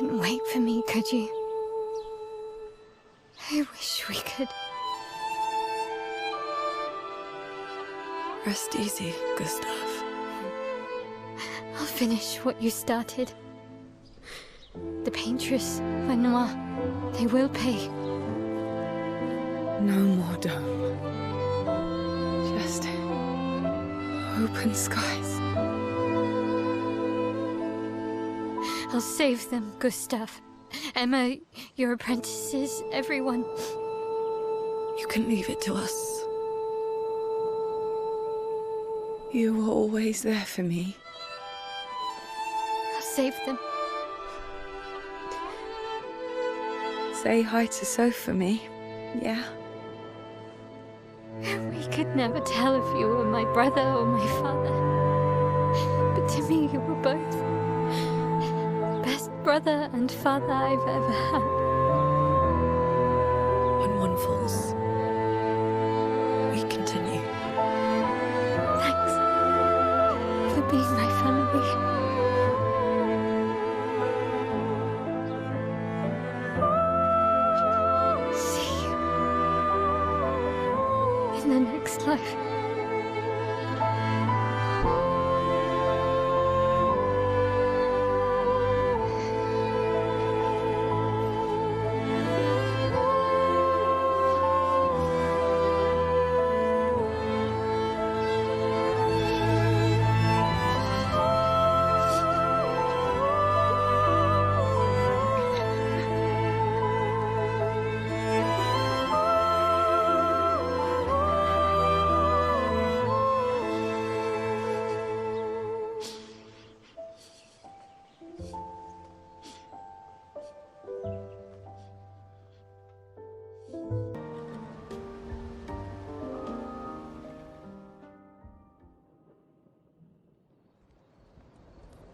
couldn't wait for me, could you? I wish we could. Rest easy, Gustav. I'll finish what you started. The paintress, Renoir, they will pay. No more dome. Just open skies. I'll save them, Gustav. Emma, your apprentices, everyone. You can leave it to us. You were always there for me. I'll save them. Say hi to Soph for me, yeah? We could never tell if you were my brother or my father. But to me, you were both. Best brother and father I've ever had. When one falls, we continue. Thanks for being my family. See you in the next life.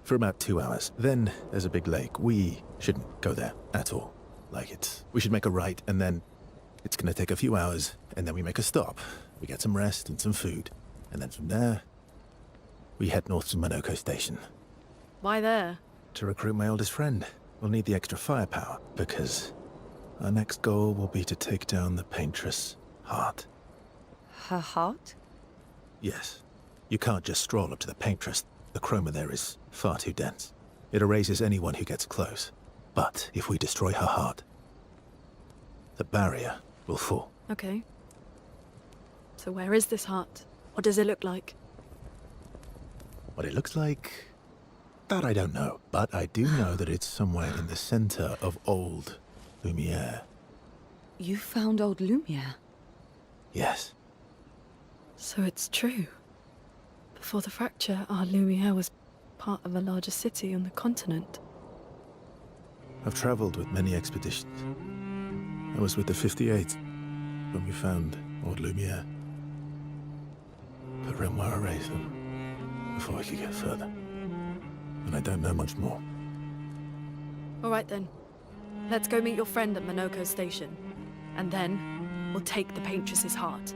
For about 2 hours. Then there's a big lake. We shouldn't go there at all. We should make a right, and then it's gonna take a few hours, and then we make a stop. We get some rest and some food. And then from there, we head north to Monoko Station. Why there? To recruit my oldest friend. We'll need the extra firepower, because our next goal will be to take down the paintress' heart. Her heart? Yes. You can't just stroll up to the paintress. The chroma there is far too dense. It erases anyone who gets close. But if we destroy her heart, the barrier will fall. Okay. So where is this heart? What does it look like? What it looks like, that I don't know. But I do know that it's somewhere in the center of old Lumiere. You found old Lumiere? Yes. So it's true. Before the fracture, our Lumiere was part of a larger city on the continent. I've traveled with many expeditions. I was with the 58th when we found old Lumiere. But Renoir erased them before we could get further. And I don't know much more. All right then. Let's go meet your friend at Monoko Station. And then, we'll take the paintress's heart.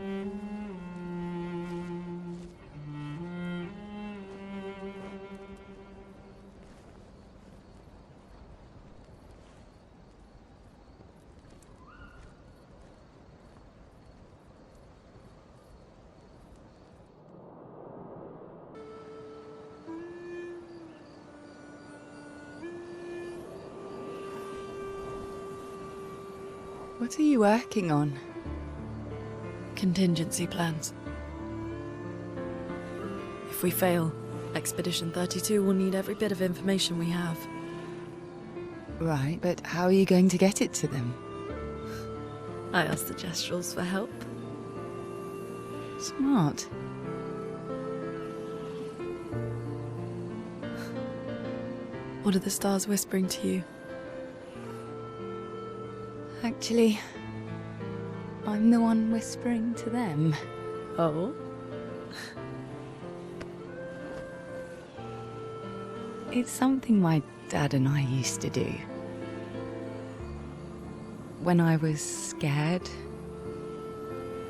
What are you working on? Contingency plans. If we fail, Expedition 32 will need every bit of information we have. Right, but how are you going to get it to them? I asked the Gestrals for help. Smart. What are the stars whispering to you? Actually, I'm the one whispering to them. Oh? It's something my dad and I used to do. When I was scared,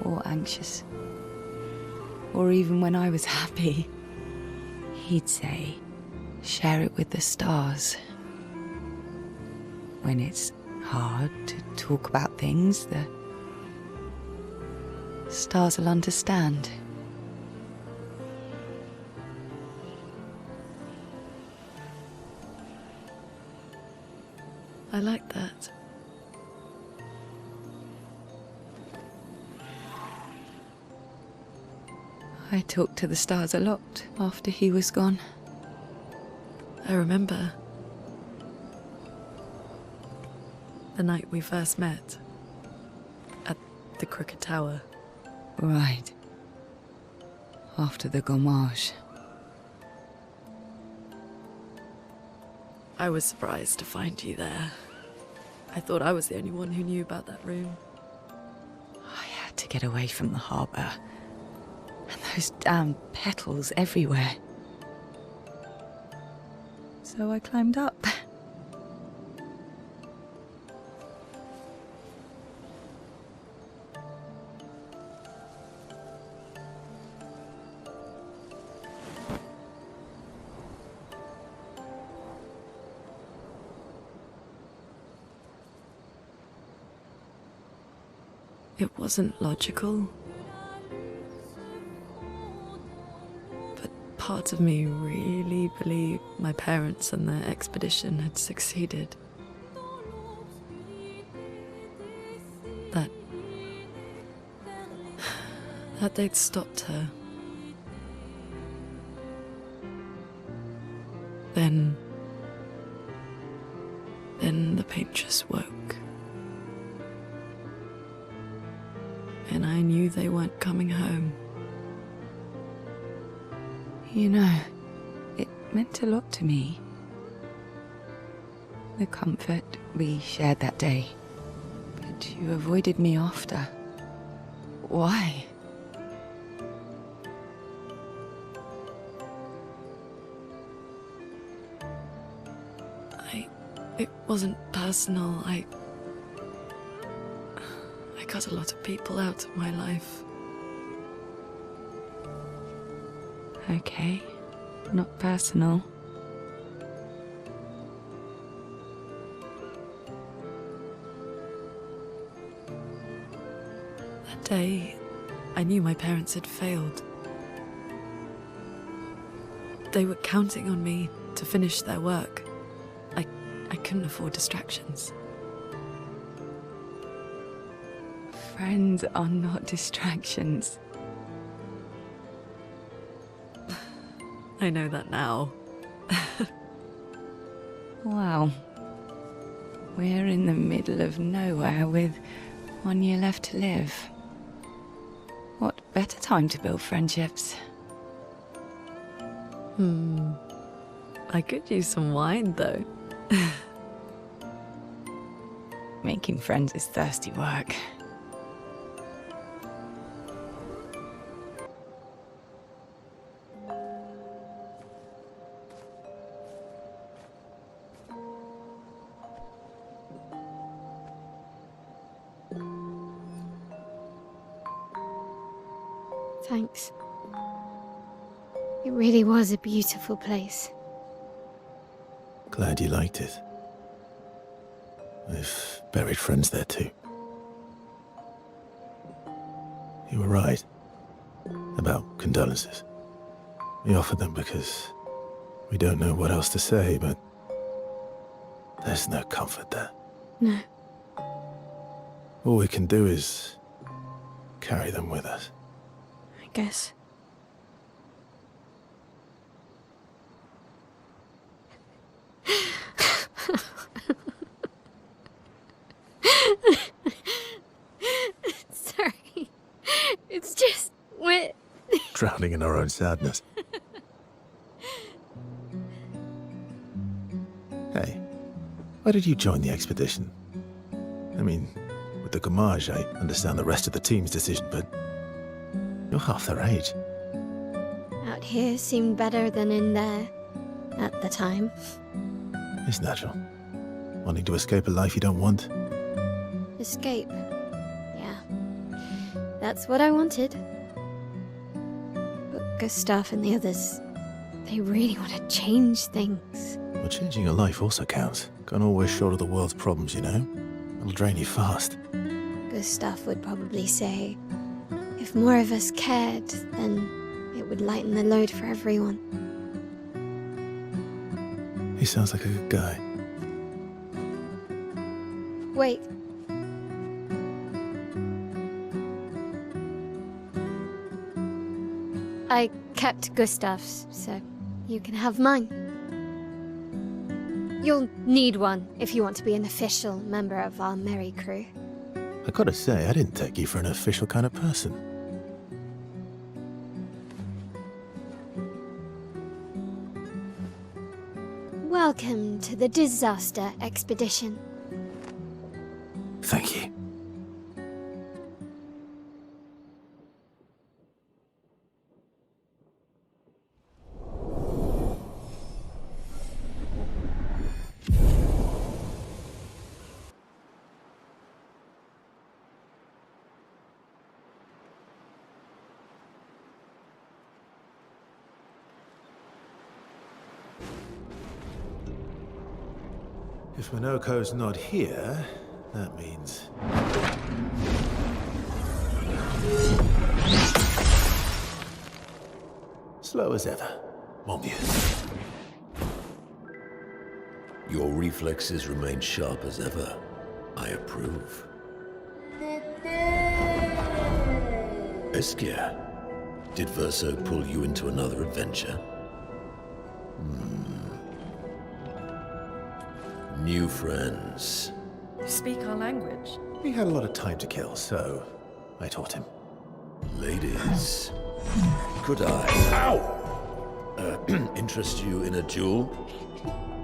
or anxious, or even when I was happy, he'd say, share it with the stars. when it's hard to talk about things, the stars will understand. I like that. I talked to the stars a lot after he was gone. I remember the night we first met at the Crooked Tower. Right. After the gommage. I was surprised to find you there. I thought I was the only one who knew about that room. I had to get away from the harbour. And those damn petals everywhere. So I climbed up. It wasn't logical. But parts of me really believed my parents and their expedition had succeeded. That they'd stopped her. Then the paint just woke. And I knew they weren't coming home. You know, it meant a lot to me. The comfort we shared that day. But you avoided me after. Why? It wasn't personal. I cut a lot of people out of my life. Okay, not personal. That day, I knew my parents had failed. They were counting on me to finish their work. I couldn't afford distractions. Friends are not distractions. I know that now. Wow. We're in the middle of nowhere with 1 year left to live. What better time to build friendships? I could use some wine, though. Making friends is thirsty work. Thanks. It really was a beautiful place. Glad you liked it. We've buried friends there too. You were right about condolences. We offered them because we don't know what else to say, but there's no comfort there. No. All we can do is carry them with us. I guess. Sorry. It's just we're Drowning in our own sadness. Hey, why did you join the expedition? I mean, with the gommage, I understand the rest of the team's decision, but you're half their age. out here seemed better than in there at the time. It's natural. Wanting to escape a life you don't want. Escape. Yeah. That's what I wanted. But Gustav and the others, They really want to change things. Well, changing your life also counts. Can't always shoulder the world's problems, you know? It'll drain you fast. Gustav would probably say, if more of us cared, then it would lighten the load for everyone. He sounds like a good guy. Wait. I kept Gustav's, so you can have mine. You'll need one if you want to be an official member of our merry crew. I gotta say, I didn't take you for an official kind of person. Welcome to the disaster expedition. Thank you. If Minoko's not here, that means... slow as ever, mon vieux. Your reflexes remain sharp as ever. I approve. Obscur, did Verso pull you into another adventure? New friends. You speak our language. He had a lot of time to kill, so I taught him. Ladies, could I interest you in a duel?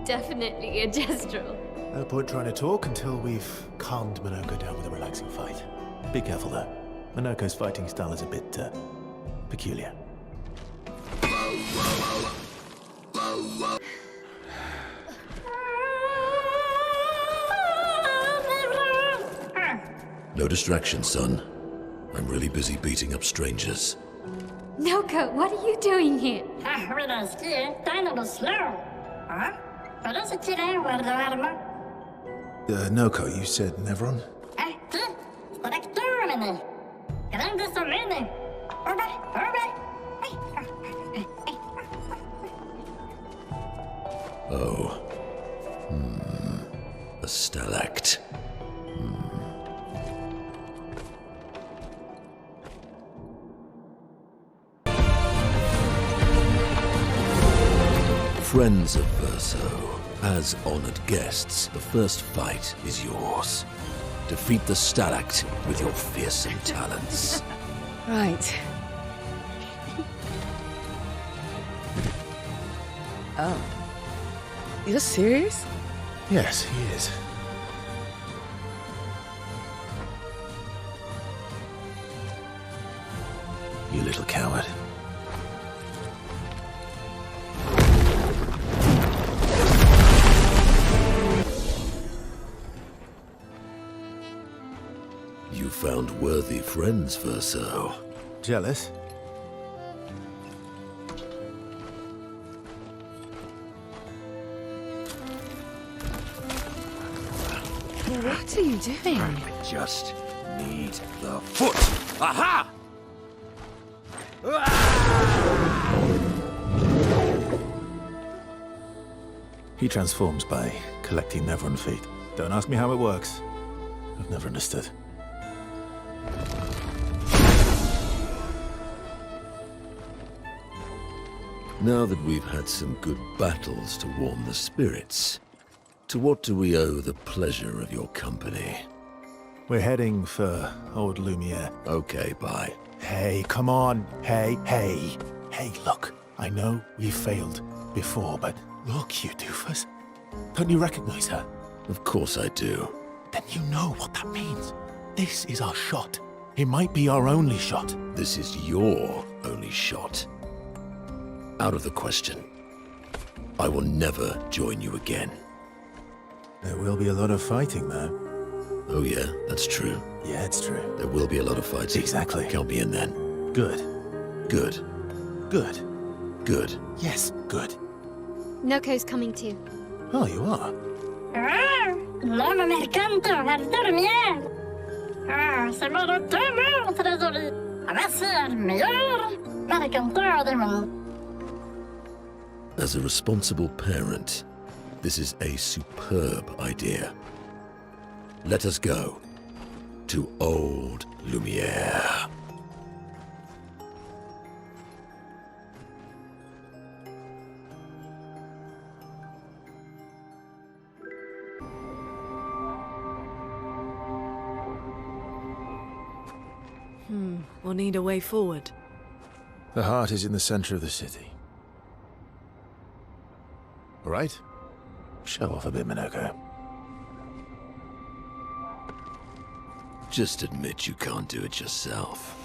Definitely a gestural. No point trying to talk until we've calmed Minoko down with a relaxing fight. Be careful though. Minoko's fighting style is a bit, peculiar. No distraction, son. I'm really busy beating up strangers. Noko, what are you doing here? Noko, you said Nevron? Oh. A stalact. Friends of Verso, as honored guests, the first fight is yours. Defeat the stalact with your fearsome talents. Right. Oh. You're serious? Yes, he is. You little coward. You found worthy friends, Verso. Jealous? What are you doing? I just need the foot. Aha! He transforms by collecting Nevron feet. Don't ask me how it works. I've never understood. Now that we've had some good battles to warm the spirits, to what do we owe the pleasure of your company? We're heading for Old Lumiere. Okay, bye. Hey, come on. Hey. Hey, look. I know we failed before, but look, you doofus. Don't you recognize her? Of course I do. Then you know what that means. This is our shot. It might be our only shot. This is your only shot. Out of the question. I will never join you again. There will be a lot of fighting, though. Oh yeah, that's true. Yeah, it's true. There will be a lot of fighting. Exactly. Count me in then. Good. Good. Good. Good. Yes, good. Noko's coming too. Oh, you are? No me encanta el dormir. Se me lo temo entre dormir. A veces mejor me encanta dormir. As a responsible parent, this is a superb idea. Let us go to Old Lumiere. We'll need a way forward. The heart is in the center of the city. All right? Show off a bit, Minoko. Just admit you can't do it yourself.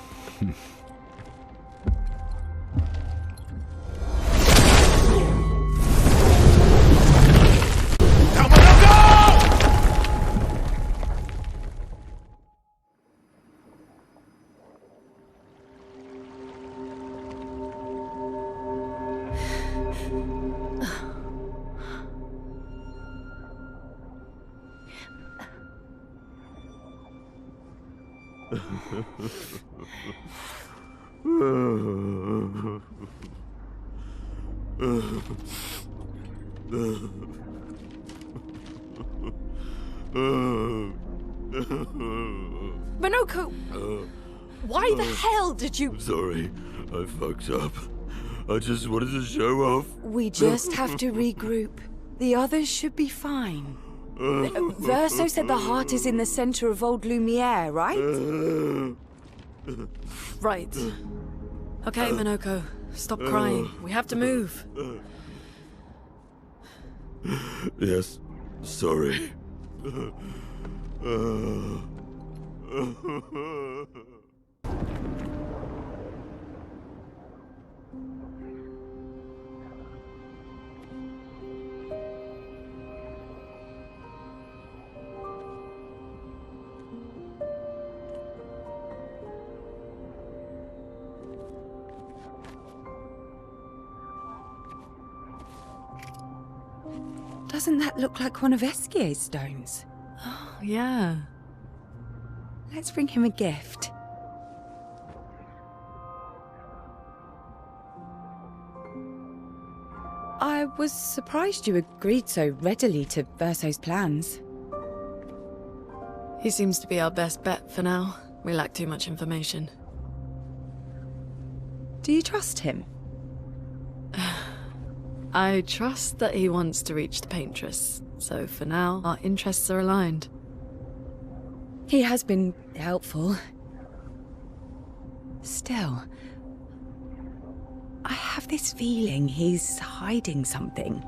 Minoko! Why the hell did you... Sorry, I fucked up. I just wanted to show off. We just have to regroup. The others should be fine. Verso said the heart is in the center of Old Lumiere, right? Right. Okay, Minoko. Stop crying. We have to move. Yes, sorry. Doesn't that look like one of Esquier's stones? Oh, yeah. Let's bring him a gift. I was surprised you agreed so readily to Verso's plans. He seems to be our best bet for now. We lack too much information. Do you trust him? I trust that he wants to reach the Paintress, so for now, our interests are aligned. He has been helpful. Still, I have this feeling he's hiding something.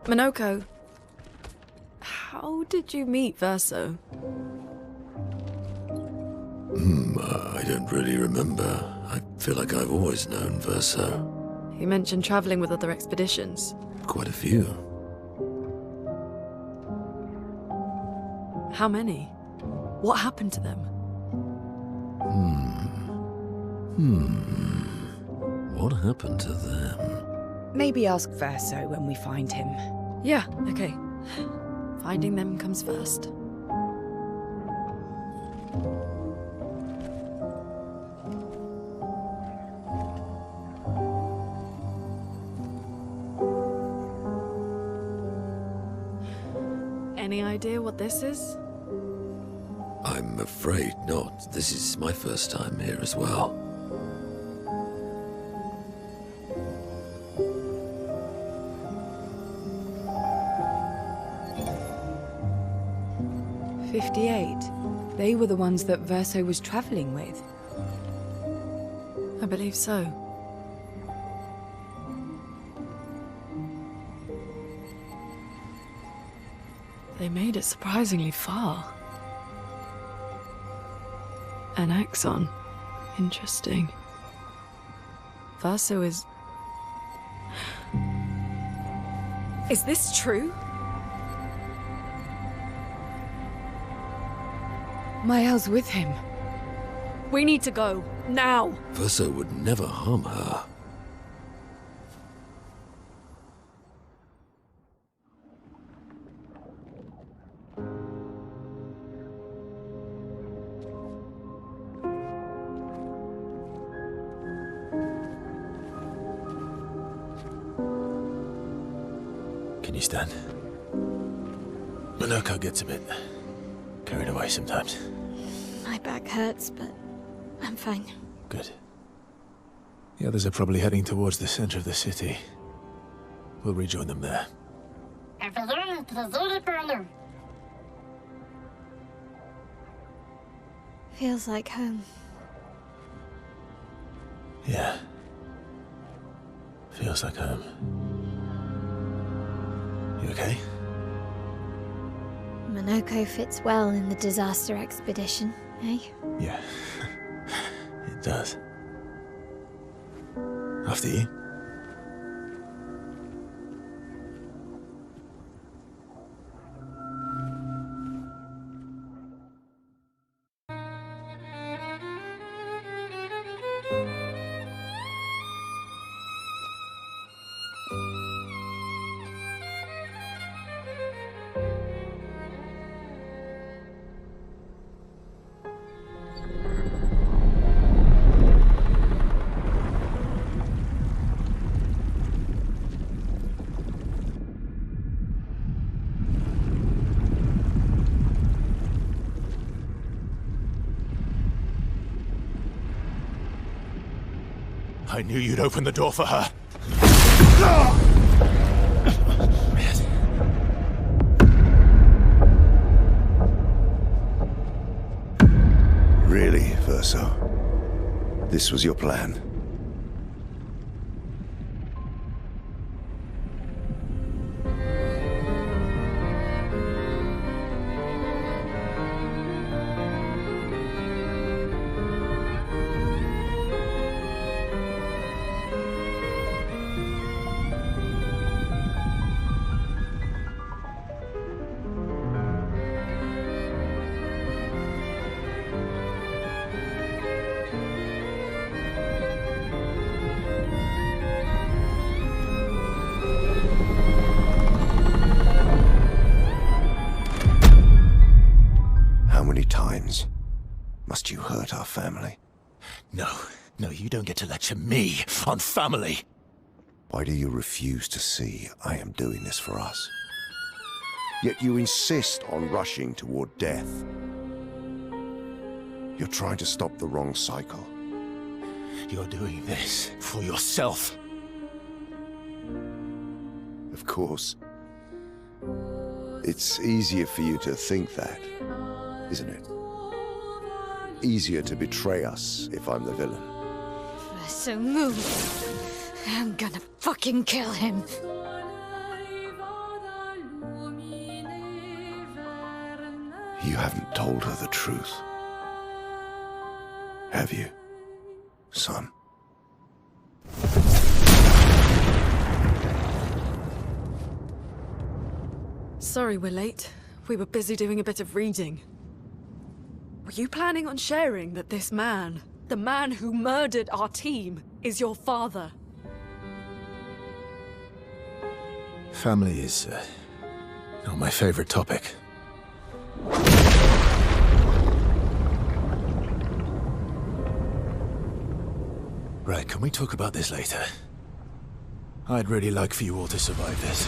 Minoko, how did you meet Verso? I don't really remember. I feel like I've always known Verso. You mentioned traveling with other expeditions. Quite a few. How many? What happened to them? What happened to them? Maybe ask Verso when we find him. Yeah, okay. Finding them comes first. Any idea what this is? I'm afraid not. This is my first time here as well. '58. They were the ones that Verso was traveling with. I believe so. They made it surprisingly far. An axon. Interesting. Verso is... Is this true? Mael's with him. We need to go. Now! Verso would never harm her. Can you stand? Minoko gets a bit carried away sometimes. My back hurts, but I'm fine. Good. The others are probably heading towards the center of the city. We'll rejoin them there. Feels like home. Yeah. Feels like home. You okay? Minoko fits well in the disaster expedition, eh? Yeah. It does. After you. I knew you'd open the door for her. Really, Verso? This was your plan? How many times must you hurt our family? No, you don't get to lecture me on family. Why do you refuse to see I am doing this for us? Yet you insist on rushing toward death. You're trying to stop the wrong cycle. You're doing this for yourself. Of course. It's easier for you to think that, isn't it? Easier to betray us if I'm the villain. So move. I'm gonna fucking kill him. You haven't told her the truth. Have you, son? Sorry we're late. We were busy doing a bit of reading. Were you planning on sharing that this man, the man who murdered our team, is your father? Family is not my favorite topic. Right, can we talk about this later? I'd really like for you all to survive this.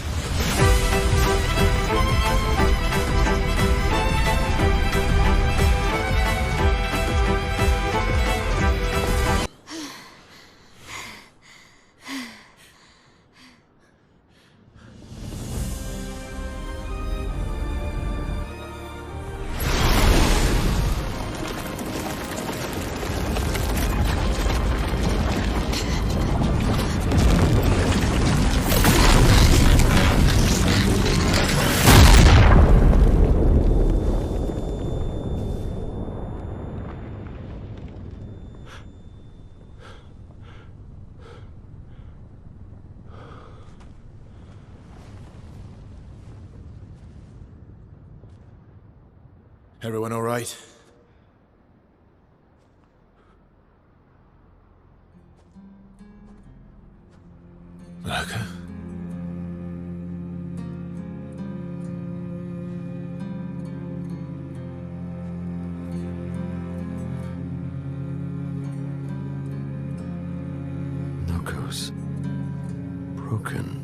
Everyone all right? Okay. Noko's broken.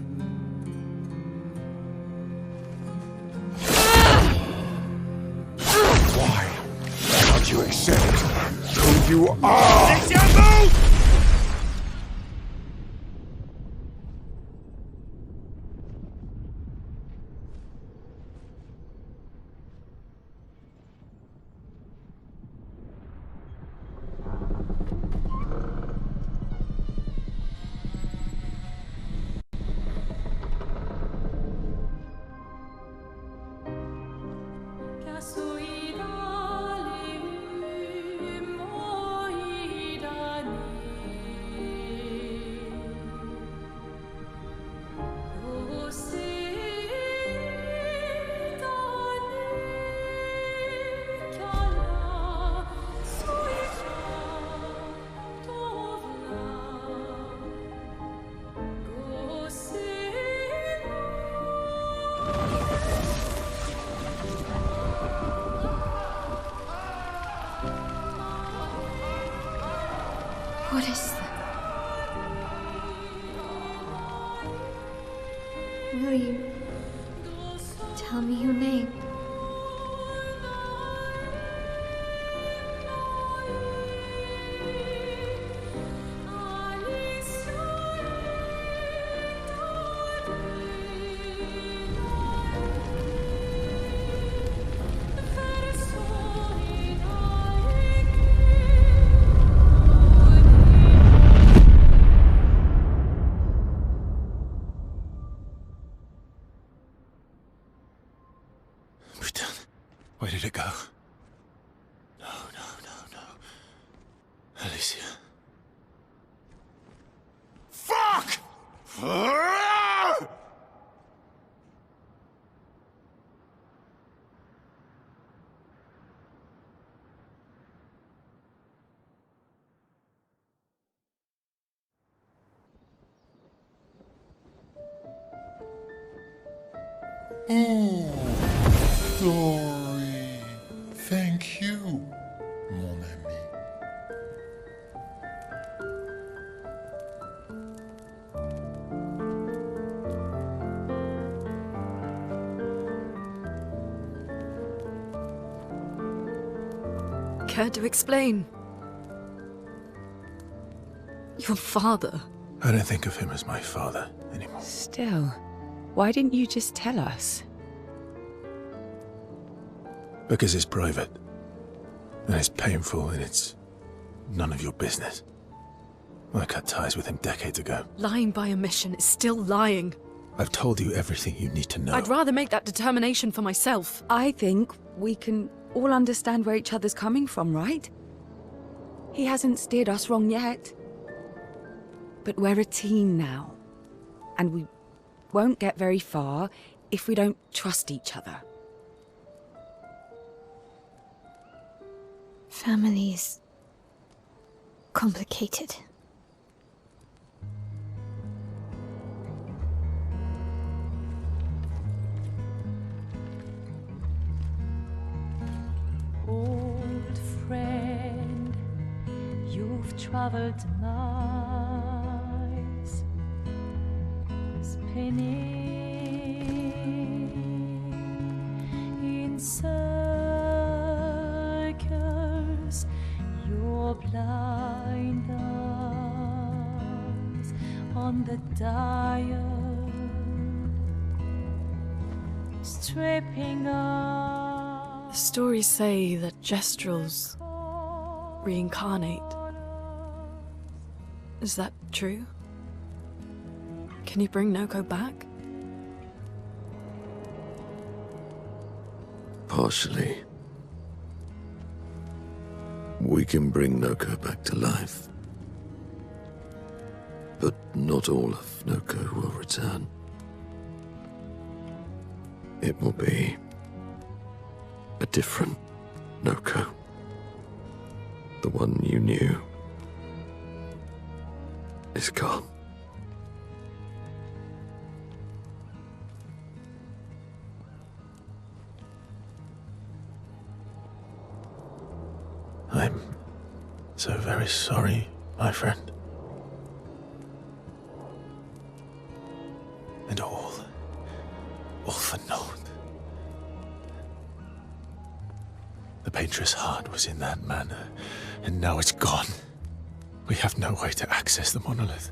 Why don't you accept who you are? What is that? Will you tell me your name? We're done. Where did it go? No, no, no, no. Alicia. Fuck! Sorry. Thank you, mon ami. Care to explain? Your father. I don't think of him as my father anymore. Still, why didn't you just tell us? Because it's private. And it's painful and it's none of your business. I cut ties with him decades ago. Lying by omission is still lying. I've told you everything you need to know. I'd rather make that determination for myself. I think we can all understand where each other's coming from, right? He hasn't steered us wrong yet. But we're a team now. And we won't get very far if we don't trust each other. Family's complicated. Old friend, you've traveled miles, spinning in circles, your blind eyes on the dial, stripping off. The stories say that Gestrels reincarnate. Is that true? Can you bring Noko back? Partially. We can bring Noko back to life. But not all of Noko will return. It will be a different Noko. The one you knew is gone. so very sorry, my friend. And all for naught. The painter's heart was in that manor, and now it's gone. We have no way to access the monolith.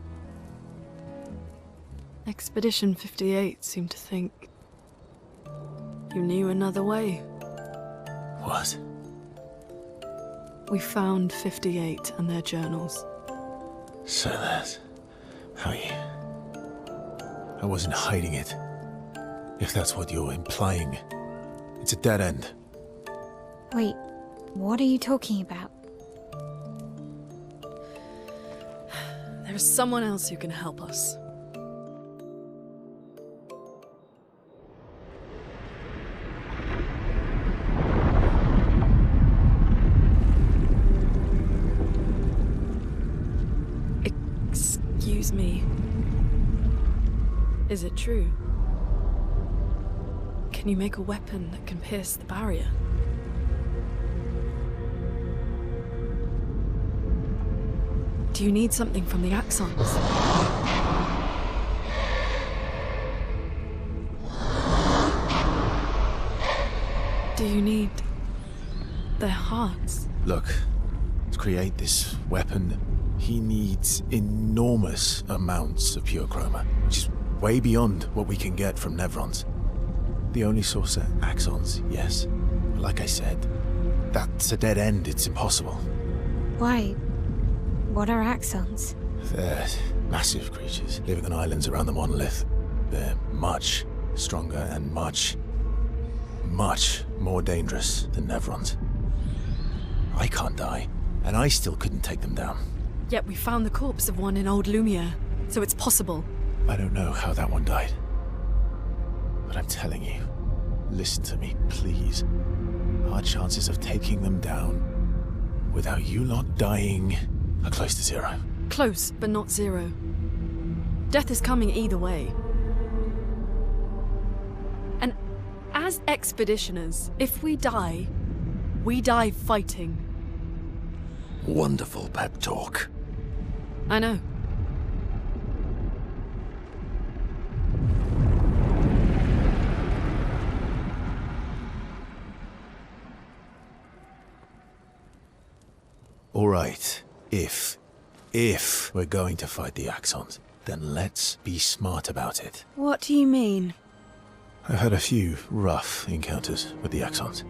Expedition 58 seemed to think you knew another way. What? We found 58 and their journals. So that's how you... I wasn't hiding it. If that's what you're implying, it's a dead end. Wait, what are you talking about? There is someone else who can help us. Excuse me. Is it true? Can you make a weapon that can pierce the barrier? Do you need something from the Axons? Do you need their hearts? Look, to create this weapon, he needs enormous amounts of pure chroma, which is way beyond what we can get from Nevrons. The only source are Axons, yes. But like I said, that's a dead end. It's impossible. Why? What are Axons? They're massive creatures living on islands around the monolith. They're much stronger and much more dangerous than Nevrons. I can't die, and I still couldn't take them down. Yet we found the corpse of one in Old Lumiere, so it's possible. I don't know how that one died. But I'm telling you, listen to me, please. Our chances of taking them down without you lot dying are close to zero. Close, but not zero. Death is coming either way. And as expeditioners, if we die fighting. Wonderful pep talk. I know. All right, if we're going to fight the Axons, then let's be smart about it. What do you mean? I've had a few rough encounters with the Axons.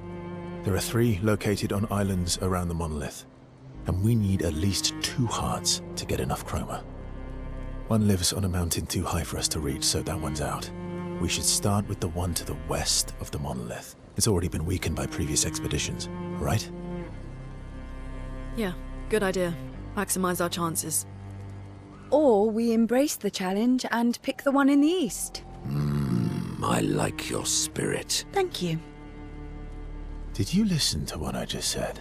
There are 3 located on islands around the monolith, and we need at least 2 hearts to get enough chroma. One lives on a mountain too high for us to reach, so that one's out. We should start with the one to the west of the monolith. It's already been weakened by previous expeditions, right? Yeah, good idea. Maximize our chances. Or we embrace the challenge and pick the one in the east. I like your spirit. Thank you. Did you listen to what I just said?